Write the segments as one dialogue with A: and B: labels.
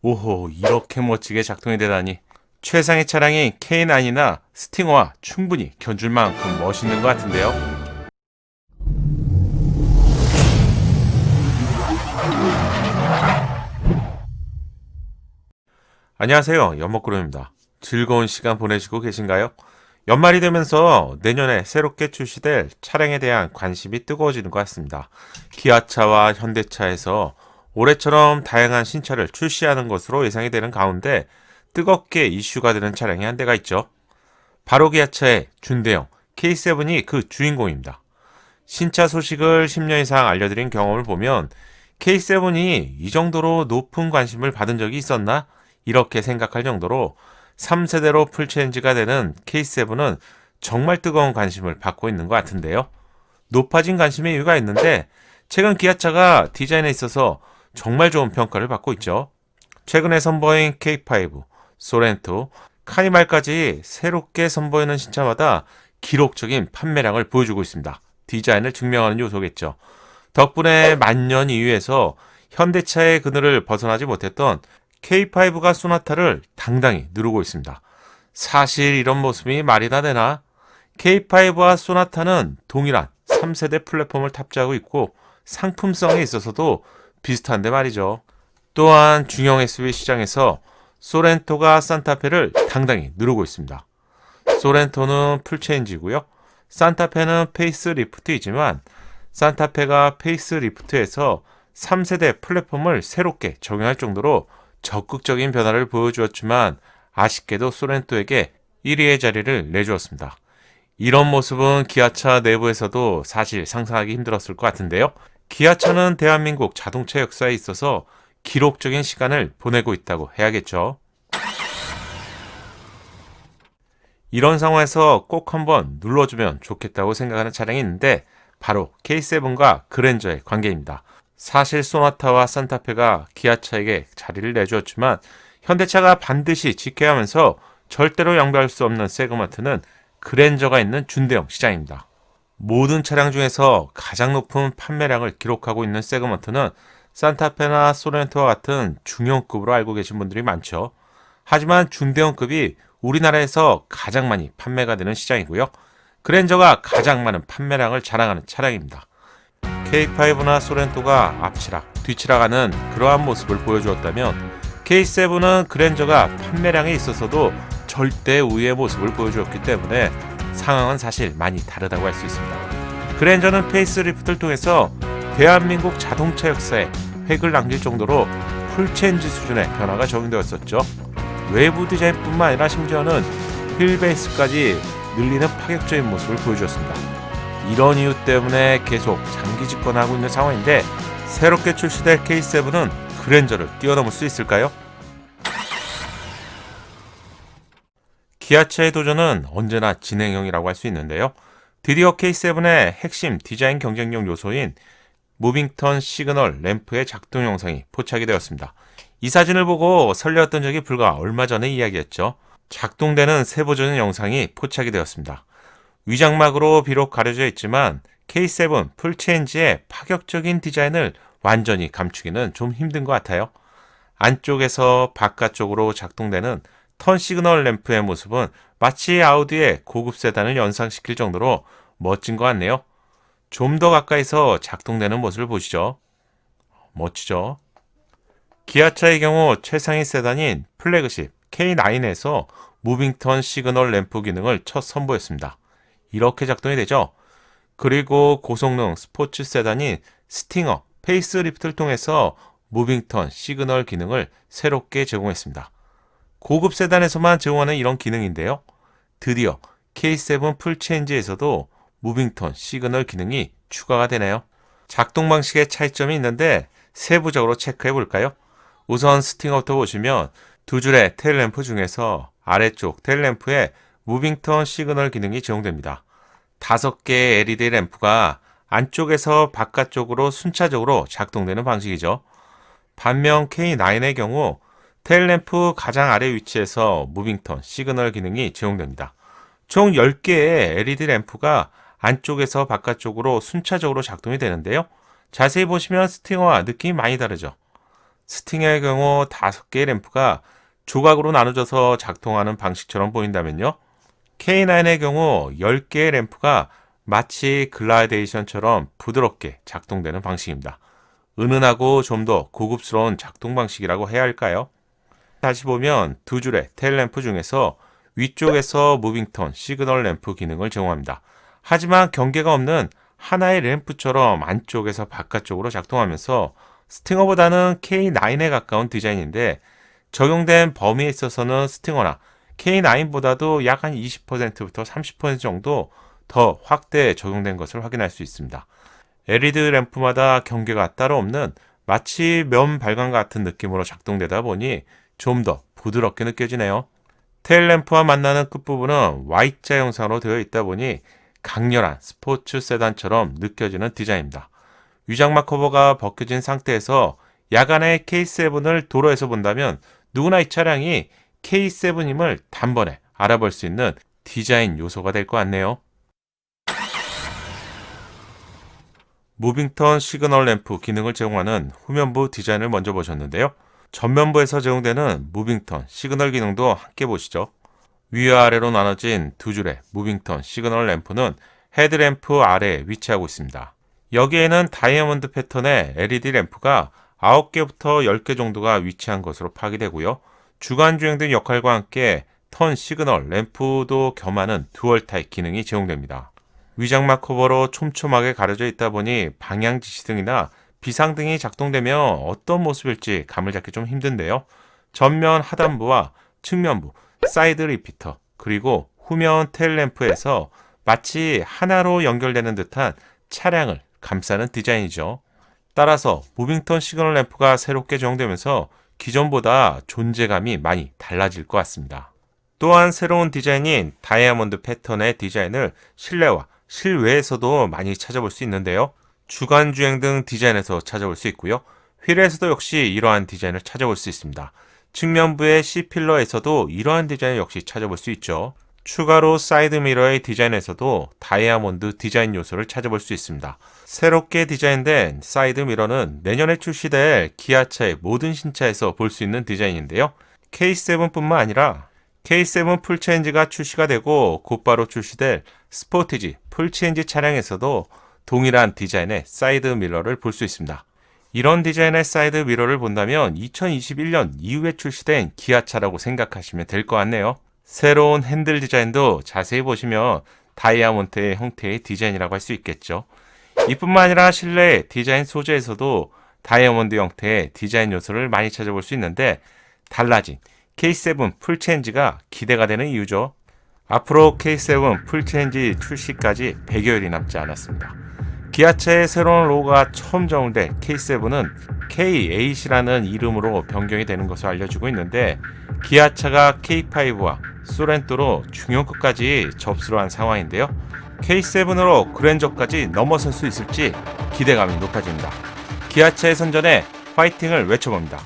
A: 오호, 이렇게 멋지게 작동이 되다니. 최상의 차량인 K9이나 스팅어와 충분히 견줄 만큼 멋있는 것 같은데요. 안녕하세요, 연목구름입니다. 즐거운 시간 보내시고 계신가요? 연말이 되면서 내년에 새롭게 출시될 차량에 대한 관심이 뜨거워지는 것 같습니다. 기아차와 현대차에서 올해처럼 다양한 신차를 출시하는 것으로 예상이 되는 가운데 뜨겁게 이슈가 되는 차량이 한 대가 있죠. 바로 기아차의 준대형 K7이 그 주인공입니다. 신차 소식을 10년 이상 알려드린 경험을 보면 K7이 이 정도로 높은 관심을 받은 적이 있었나? 이렇게 생각할 정도로 3세대로 풀체인지가 되는 K7은 정말 뜨거운 관심을 받고 있는 것 같은데요. 높아진 관심의 이유가 있는데 최근 기아차가 디자인에 있어서 정말 좋은 평가를 받고 있죠. 최근에 선보인 K5, 소렌토, 카니발까지 새롭게 선보이는 신차마다 기록적인 판매량을 보여주고 있습니다. 디자인을 증명하는 요소겠죠. 덕분에 만년 2위에서 현대차의 그늘을 벗어나지 못했던 K5가 소나타를 당당히 누르고 있습니다. 사실 이런 모습이 말이 다 되나? K5와 소나타는 동일한 3세대 플랫폼을 탑재하고 있고 상품성에 있어서도 비슷한데 말이죠. 또한 중형 SUV 시장에서 소렌토가 산타페를 당당히 누르고 있습니다. 소렌토는 풀체인지고요. 산타페는 페이스리프트이지만 산타페가 페이스리프트에서 3세대 플랫폼을 새롭게 적용할 정도로 적극적인 변화를 보여주었지만 아쉽게도 소렌토에게 1위의 자리를 내주었습니다. 이런 모습은 기아차 내부에서도 사실 상상하기 힘들었을 것 같은데요. 기아차는 대한민국 자동차 역사에 있어서 기록적인 시간을 보내고 있다고 해야겠죠. 이런 상황에서 꼭 한번 눌러주면 좋겠다고 생각하는 차량이 있는데 바로 K7과 그랜저의 관계입니다. 사실 소나타와 산타페가 기아차에게 자리를 내주었지만 현대차가 반드시 지켜야 하면서 절대로 양보할 수 없는 세그먼트는 그랜저가 있는 준대형 시장입니다. 모든 차량 중에서 가장 높은 판매량을 기록하고 있는 세그먼트는 산타페나 소렌토와 같은 중형급으로 알고 계신 분들이 많죠. 하지만 중대형급이 우리나라에서 가장 많이 판매가 되는 시장이고요. 그랜저가 가장 많은 판매량을 자랑하는 차량입니다. K5나 소렌토가 앞치락, 뒤치락하는 그러한 모습을 보여주었다면 K7은 그랜저가 판매량에 있어서도 절대 우위의 모습을 보여주었기 때문에 상황은 사실 많이 다르다고 할 수 있습니다. 그랜저는 페이스리프트를 통해서 대한민국 자동차 역사에 획을 남길 정도로 풀체인지 수준의 변화가 적용되었었죠. 외부 디자인뿐만 아니라 심지어는 휠베이스까지 늘리는 파격적인 모습을 보여주었습니다. 이런 이유 때문에 계속 장기 집권하고 있는 상황인데 새롭게 출시될 K7은 그랜저를 뛰어넘을 수 있을까요? 기아차의 도전은 언제나 진행형이라고 할 수 있는데요. 드디어 K7의 핵심 디자인 경쟁력 요소인 무빙턴 시그널 램프의 작동 영상이 포착이 되었습니다. 이 사진을 보고 설레었던 적이 불과 얼마 전의 이야기였죠. 작동되는 새 버전의 영상이 포착이 되었습니다. 위장막으로 비록 가려져 있지만 K7 풀체인지의 파격적인 디자인을 완전히 감추기는 좀 힘든 것 같아요. 안쪽에서 바깥쪽으로 작동되는 턴 시그널 램프의 모습은 마치 아우디의 고급 세단을 연상시킬 정도로 멋진 것 같네요. 좀 더 가까이서 작동되는 모습을 보시죠. 멋지죠? 기아차의 경우 최상위 세단인 플래그십 K9에서 무빙턴 시그널 램프 기능을 첫 선보였습니다. 이렇게 작동이 되죠. 그리고 고성능 스포츠 세단인 스팅어 페이스리프트를 통해서 무빙턴 시그널 기능을 새롭게 제공했습니다. 고급 세단에서만 제공하는 이런 기능인데요. 드디어 K7 풀체인지에서도 무빙턴 시그널 기능이 추가가 되네요. 작동 방식의 차이점이 있는데 세부적으로 체크해 볼까요? 우선 스팅어부터 보시면 두 줄의 테일램프 중에서 아래쪽 테일램프에 무빙턴 시그널 기능이 제공됩니다. 5개의 LED 램프가 안쪽에서 바깥쪽으로 순차적으로 작동되는 방식이죠. 반면 K9의 경우 테일램프 가장 아래 위치에서 무빙턴 시그널 기능이 제공됩니다. 총 10개의 LED 램프가 안쪽에서 바깥쪽으로 순차적으로 작동이 되는데요. 자세히 보시면 스팅어와 느낌이 많이 다르죠. 스팅의 경우 5개의 램프가 조각으로 나눠져서 작동하는 방식처럼 보인다면요. K9의 경우 10개의 램프가 마치 글라데이션처럼 부드럽게 작동되는 방식입니다. 은은하고 좀 더 고급스러운 작동 방식이라고 해야 할까요? 다시 보면 두 줄의 테일램프 중에서 위쪽에서 무빙턴 시그널 램프 기능을 제공합니다. 하지만 경계가 없는 하나의 램프처럼 안쪽에서 바깥쪽으로 작동하면서 스팅어보다는 K9에 가까운 디자인인데 적용된 범위에 있어서는 스팅어나 K9보다도 약 한 20%부터 30% 정도 더 확대 적용된 것을 확인할 수 있습니다. LED 램프마다 경계가 따로 없는 마치 면 발광 같은 느낌으로 작동되다 보니 좀 더 부드럽게 느껴지네요. 테일 램프와 만나는 끝부분은 Y자 형상으로 되어 있다 보니 강렬한 스포츠 세단처럼 느껴지는 디자인입니다. 위장막 커버가 벗겨진 상태에서 야간에 K7을 도로에서 본다면 누구나 이 차량이 K7임을 단번에 알아볼 수 있는 디자인 요소가 될 것 같네요. 무빙턴 시그널 램프 기능을 제공하는 후면부 디자인을 먼저 보셨는데요. 전면부에서 제공되는 무빙턴 시그널 기능도 함께 보시죠. 위와 아래로 나눠진 두 줄의 무빙턴 시그널 램프는 헤드램프 아래에 위치하고 있습니다. 여기에는 다이아몬드 패턴의 LED 램프가 9개부터 10개 정도가 위치한 것으로 파악되고요. 주간 주행 등 역할과 함께 턴 시그널 램프도 겸하는 듀얼 타입 기능이 제공됩니다. 위장막 커버로 촘촘하게 가려져 있다 보니 방향 지시등이나 비상등이 작동되면 어떤 모습일지 감을 잡기 좀 힘든데요. 전면 하단부와 측면부, 사이드 리피터, 그리고 후면 테일 램프에서 마치 하나로 연결되는 듯한 차량을 감싸는 디자인이죠. 따라서 무빙턴 시그널 램프가 새롭게 제공되면서 기존보다 존재감이 많이 달라질 것 같습니다. 또한 새로운 디자인인 다이아몬드 패턴의 디자인을 실내와 실외에서도 많이 찾아볼 수 있는데요. 주간 주행 등 디자인에서 찾아볼 수 있고요. 휠에서도 역시 이러한 디자인을 찾아볼 수 있습니다. 측면부의 C필러에서도 이러한 디자인 역시 찾아볼 수 있죠. 추가로 사이드 미러의 디자인에서도 다이아몬드 디자인 요소를 찾아볼 수 있습니다. 새롭게 디자인된 사이드 미러는 내년에 출시될 기아차의 모든 신차에서 볼 수 있는 디자인인데요. K7뿐만 아니라 K7 풀체인지가 출시가 되고 곧바로 출시될 스포티지 풀체인지 차량에서도 동일한 디자인의 사이드 미러를 볼 수 있습니다. 이런 디자인의 사이드 미러를 본다면 2021년 이후에 출시된 기아차라고 생각하시면 될 것 같네요. 새로운 핸들 디자인도 자세히 보시면 다이아몬드의 형태의 디자인이라고 할 수 있겠죠. 이뿐만 아니라 실내 디자인 소재에서도 다이아몬드 형태의 디자인 요소를 많이 찾아볼 수 있는데 달라진 K7 풀체인지가 기대가 되는 이유죠. 앞으로 K7 풀체인지 출시까지 100여일이 남지 않았습니다. 기아차의 새로운 로고가 처음 적용된 K7은 K8이라는 이름으로 변경이 되는 것으로 알려지고 있는데 기아차가 K5와 소렌토로 중형급까지 접수를 한 상황인데요. K7으로 그랜저까지 넘어설 수 있을지 기대감이 높아집니다. 기아차의 선전에 파이팅을 외쳐봅니다.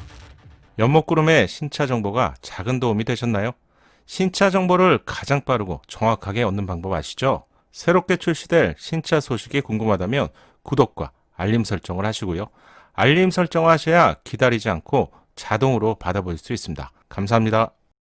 A: 연목구름의 신차 정보가 작은 도움이 되셨나요? 신차 정보를 가장 빠르고 정확하게 얻는 방법 아시죠? 새롭게 출시될 신차 소식이 궁금하다면 구독과 알림 설정을 하시고요. 알림 설정을 하셔야 기다리지 않고 자동으로 받아볼 수 있습니다. 감사합니다.